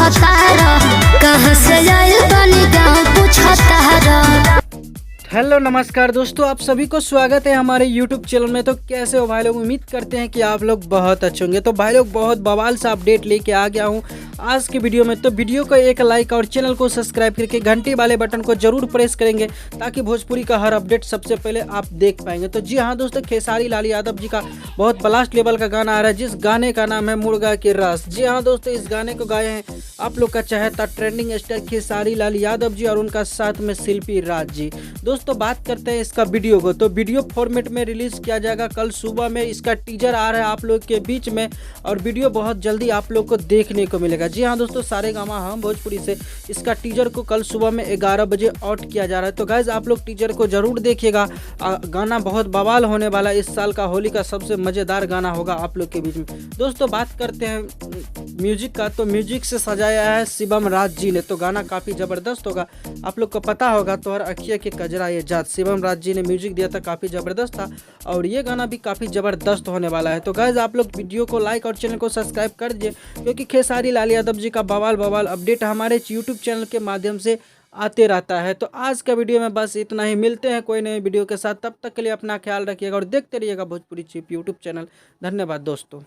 पूछता रह, कहाँ से आइल बानी गाँव पूछता रह। हेलो नमस्कार दोस्तों, आप सभी को स्वागत है हमारे YouTube चैनल में। तो कैसे हो भाई लोग? उम्मीद करते हैं कि आप लोग बहुत अच्छे होंगे। तो भाई लोग बहुत बवाल सा अपडेट लेके आ गया हूँ आज की वीडियो में। तो वीडियो को एक लाइक और चैनल को सब्सक्राइब करके घंटी वाले बटन को जरूर प्रेस करेंगे ताकि भोजपुरी का हर अपडेट सबसे पहले आप देख पाएंगे। तो जी हाँ दोस्तों, खेसारी लाल यादव जी का बहुत ब्लास्ट लेवल का गाना आ रहा है, जिस गाने का नाम है मुर्गा की रस। जी हाँ दोस्तों, इस गाने को गाए हैं आप लोग का चहेता ट्रेंडिंग स्टार खेसारी लाल यादव जी और उनका साथ में शिल्पी राज जी। दोस्तों बात करते हैं इसका वीडियो को। तो वीडियो फॉर्मेट में रिलीज किया जाएगा कल सुबह में। इसका टीजर आ रहा है आप लोग के बीच में और वीडियो बहुत जल्दी आप लोग को देखने को मिलेगा। जी हाँ दोस्तों, सारेगामा हम भोजपुरी से इसका टीजर को कल सुबह में 11 बजे आउट किया जा रहा है। तो गाइज आप लोग टीजर को जरूर देखिएगा। गाना बहुत बवाल होने वाला है। इस साल का होली का सबसे मजेदार गाना होगा आप लोग के बीच में। दोस्तों बात करते हैं म्यूजिक का। तो म्यूजिक से सजाया है शिवम राज जी ने। तो गाना काफी जबरदस्त होगा। आप लोग को पता होगा तोहर अखिया के कजरा ये जात, शिवम राज जी ने म्यूजिक दिया था, काफी जबरदस्त था और ये गाना भी काफी जबरदस्त होने वाला है। तो गाइज आप लोग वीडियो को लाइक और चैनल को सब्सक्राइब कर दीजिए, क्योंकि खेसारी लाल यादव जी का बवाल अपडेट हमारे यूट्यूब चैनल के माध्यम से आते रहता है। तो आज का वीडियो में बस इतना ही। मिलते हैं कोई नए वीडियो के साथ, तब तक के लिए अपना ख्याल रखिएगा और देखते रहिएगा भोजपुरी चिप यूट्यूब चैनल। धन्यवाद दोस्तों।